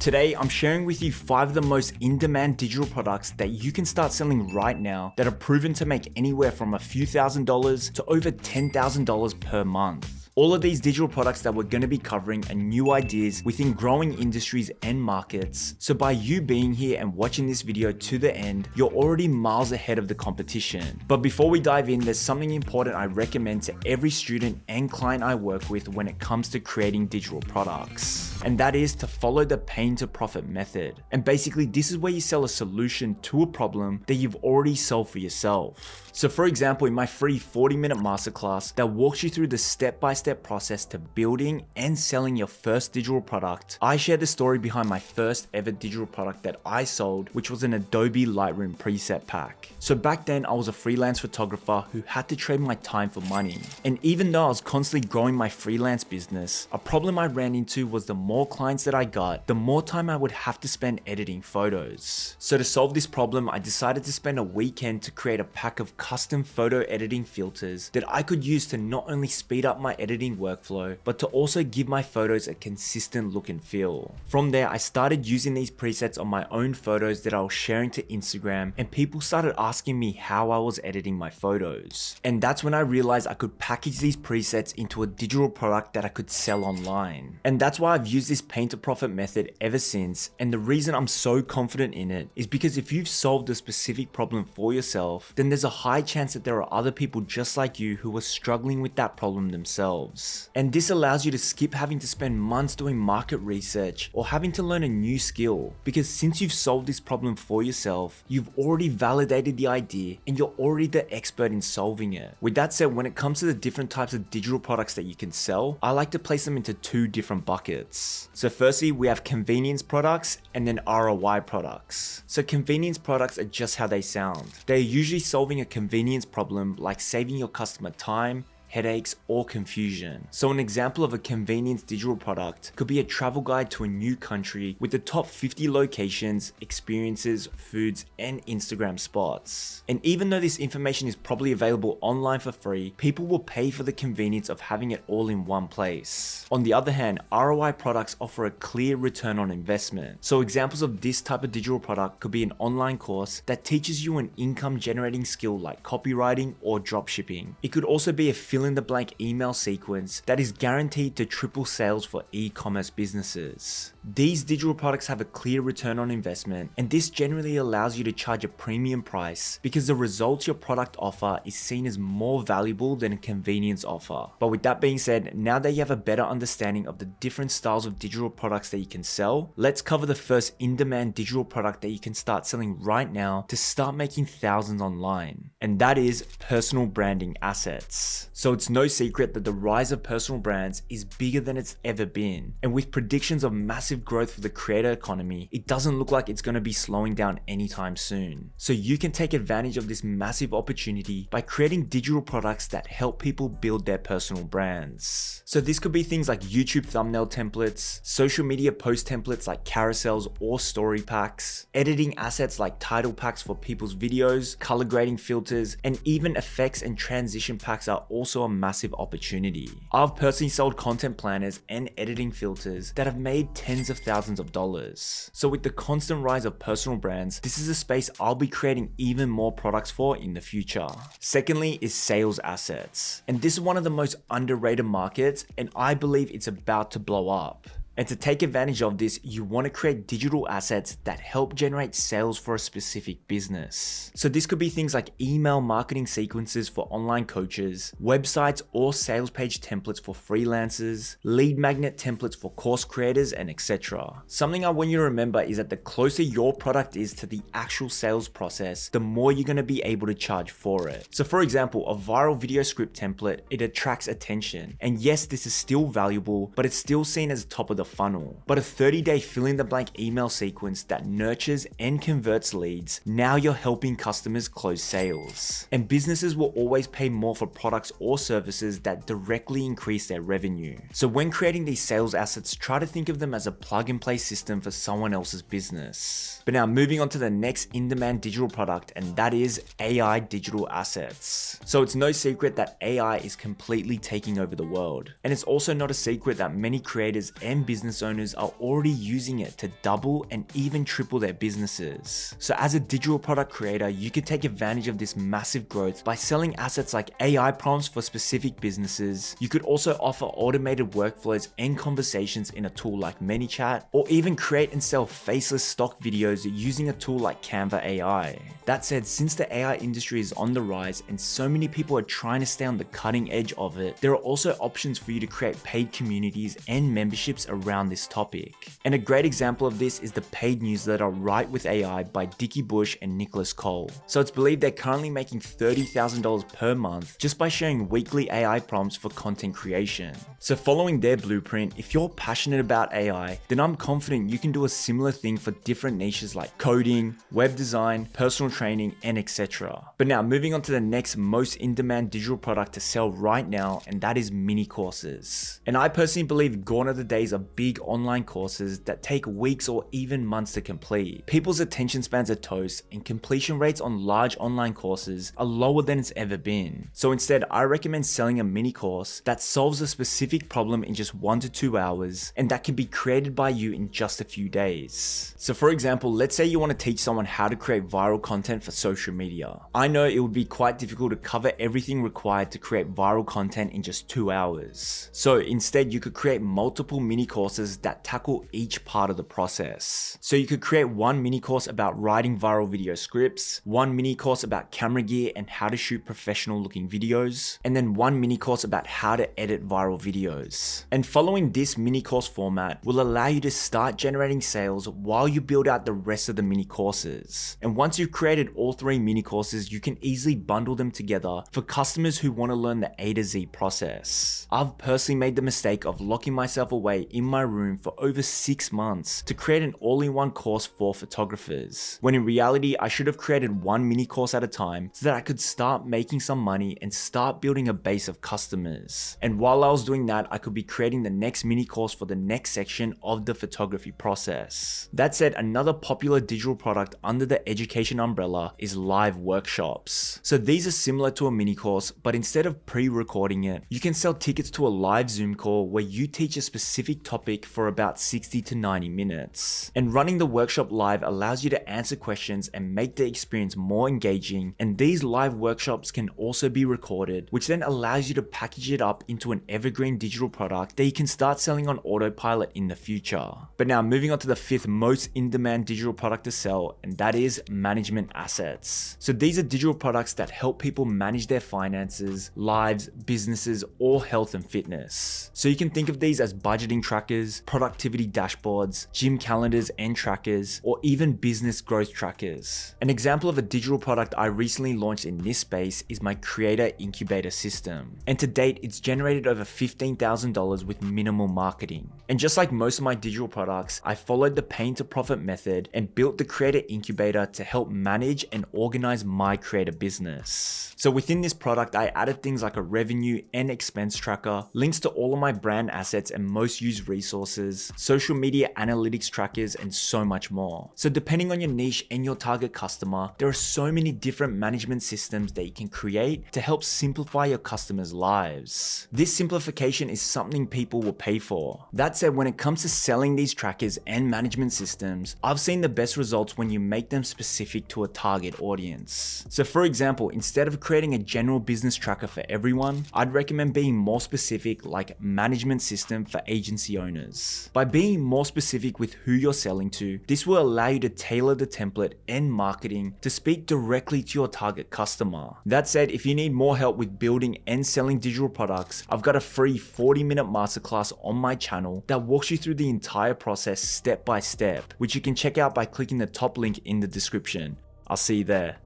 Today, I'm sharing with you 5 of the most in-demand digital products that you can start selling right now that are proven to make anywhere from a few $1,000s to over $10,000 per month. All of these digital products that we're going to be covering are new ideas within growing industries and markets. So by you being here and watching this video to the end, you're already miles ahead of the competition. But before we dive in, there's something important I recommend to every student and client I work with when it comes to creating digital products. And that is to follow the pain to profit method. And basically, this is where you sell a solution to a problem that you've already solved for yourself. So for example, in my free 40-minute masterclass that walks you through the step-by-step process to building and selling your first digital product, I share the story behind my first ever digital product that I sold, which was an Adobe Lightroom preset pack. So back then, I was a freelance photographer who had to trade my time for money. And even though I was constantly growing my freelance business, a problem I ran into was the more clients that I got, the more time I would have to spend editing photos. So to solve this problem, I decided to spend a weekend to create a pack of custom photo editing filters that I could use to not only speed up my editing workflow, but to also give my photos a consistent look and feel. From there, I started using these presets on my own photos that I was sharing to Instagram, and people started asking me how I was editing my photos. And that's when I realized I could package these presets into a digital product that I could sell online. And that's why I've used this pain to profit method ever since, and the reason I'm so confident in it is because if you've solved a specific problem for yourself, then there's a high chance that there are other people just like you who are struggling with that problem themselves. And this allows you to skip having to spend months doing market research or having to learn a new skill, because since you've solved this problem for yourself, you've already validated the idea and you're already the expert in solving it. With that said, when it comes to the different types of digital products that you can sell, I like to place them into 2 different buckets. So firstly, we have convenience products and then ROI products. So convenience products are just how they sound. They're usually solving a convenience problem like saving your customer time, headaches, or confusion. So an example of a convenience digital product could be a travel guide to a new country with the top 50 locations, experiences, foods, and Instagram spots. And even though this information is probably available online for free, people will pay for the convenience of having it all in one place. On the other hand, ROI products offer a clear return on investment. So examples of this type of digital product could be an online course that teaches you an income generating skill like copywriting or dropshipping. It could also be a fill-in-the-blank email sequence that is guaranteed to triple sales for e-commerce businesses. These digital products have a clear return on investment, and this generally allows you to charge a premium price because the results your product offer is seen as more valuable than a convenience offer. But with that being said, now that you have a better understanding of the different styles of digital products that you can sell, let's cover the first in-demand digital product that you can start selling right now to start making thousands online. And that is personal branding assets. So it's no secret that the rise of personal brands is bigger than it's ever been. And with predictions of massive growth for the creator economy, it doesn't look like it's going to be slowing down anytime soon. So you can take advantage of this massive opportunity by creating digital products that help people build their personal brands. So this could be things like YouTube thumbnail templates, social media post templates like carousels or story packs, editing assets like title packs for people's videos, color grading filters, and even effects and transition packs are also a massive opportunity. I've personally sold content planners and editing filters that have made tens of thousands of dollars. So with the constant rise of personal brands, this is a space I'll be creating even more products for in the future. Secondly is sales assets. And this is one of the most underrated markets, and I believe it's about to blow up. And to take advantage of this, you want to create digital assets that help generate sales for a specific business. So this could be things like email marketing sequences for online coaches, websites or sales page templates for freelancers, lead magnet templates for course creators, and etc. Something I want you to remember is that the closer your product is to the actual sales process, the more you're going to be able to charge for it. So for example, a viral video script template, it attracts attention. And yes, this is still valuable, but it's still seen as top of the funnel. But a 30-day fill-in-the-blank email sequence that nurtures and converts leads, now you're helping customers close sales. And businesses will always pay more for products or services that directly increase their revenue. So when creating these sales assets, try to think of them as a plug-and-play system for someone else's business. But now moving on to the next in-demand digital product, and that is AI digital assets. So it's no secret that AI is completely taking over the world. And it's also not a secret that many creators and businesses business owners are already using it to double and even triple their businesses. So as a digital product creator, you could take advantage of this massive growth by selling assets like AI prompts for specific businesses. You could also offer automated workflows and conversations in a tool like ManyChat, or even create and sell faceless stock videos using a tool like Canva AI. That said, since the AI industry is on the rise and so many people are trying to stay on the cutting edge of it, there are also options for you to create paid communities and memberships around this topic. And a great example of this is the paid newsletter Write with AI by Dickie Bush and Nicholas Cole. So it's believed they're currently making $30,000 per month just by sharing weekly AI prompts for content creation. So following their blueprint, if you're passionate about AI, then I'm confident you can do a similar thing for different niches like coding, web design, personal training, and etc. But now moving on to the next most in-demand digital product to sell right now, and that is mini courses. And I personally believe gone are the days of big online courses that take weeks or even months to complete. People's attention spans are toast, and completion rates on large online courses are lower than it's ever been. So instead, I recommend selling a mini course that solves a specific problem in just 1 to 2 hours, and that can be created by you in just a few days. So for example, let's say you want to teach someone how to create viral content for social media. I know it would be quite difficult to cover everything required to create viral content in just 2 hours. So instead, you could create multiple mini courses that tackle each part of the process. So you could create one mini course about writing viral video scripts, one mini course about camera gear and how to shoot professional looking videos, and then one mini course about how to edit viral videos. And following this mini course format will allow you to start generating sales while you build out the rest of the mini courses. And once you've created all 3 mini courses, you can easily bundle them together for customers who want to learn the A to Z process. I've personally made the mistake of locking myself away in my room for over 6 months to create an all-in-one course for photographers, when in reality I should have created one mini course at a time so that I could start making some money and start building a base of customers. And while I was doing that, I could be creating the next mini course for the next section of the photography process. That said, another popular digital product under the education umbrella is live workshops. So these are similar to a mini course, but instead of pre-recording it, you can sell tickets to a live Zoom call where you teach a specific topic for about 60 to 90 minutes. And running the workshop live allows you to answer questions and make the experience more engaging, and these live workshops can also be recorded, which then allows you to package it up into an evergreen digital product that you can start selling on autopilot in the future. But now moving on to the 5th most in-demand digital product to sell, and that is management assets. So these are digital products that help people manage their finances, lives, businesses, or health and fitness. So you can think of these as budgeting trackers, productivity dashboards, gym calendars and trackers, or even business growth trackers. An example of a digital product I recently launched in this space is my creator incubator system. And to date, it's generated over $15,000 with minimal marketing. And just like most of my digital products, I followed the pain to profit method and built the creator incubator to help manage and organize my creator business. So within this product, I added things like a revenue and expense tracker, links to all of my brand assets and most used resources, social media analytics trackers, and so much more. So depending on your niche and your target customer, there are so many different management systems that you can create to help simplify your customers' lives. This simplification is something people will pay for. That said, when it comes to selling these trackers and management systems, I've seen the best results when you make them specific to a target audience. So for example, instead of creating a general business tracker for everyone, I'd recommend being more specific, like management system for agency owners. By being more specific with who you're selling to, this will allow you to tailor the template and marketing to speak directly to your target customer. That said, if you need more help with building and selling digital products, I've got a free 40-minute masterclass on my channel that walks you through the entire process step by step, which you can check out by clicking the top link in the description. I'll see you there.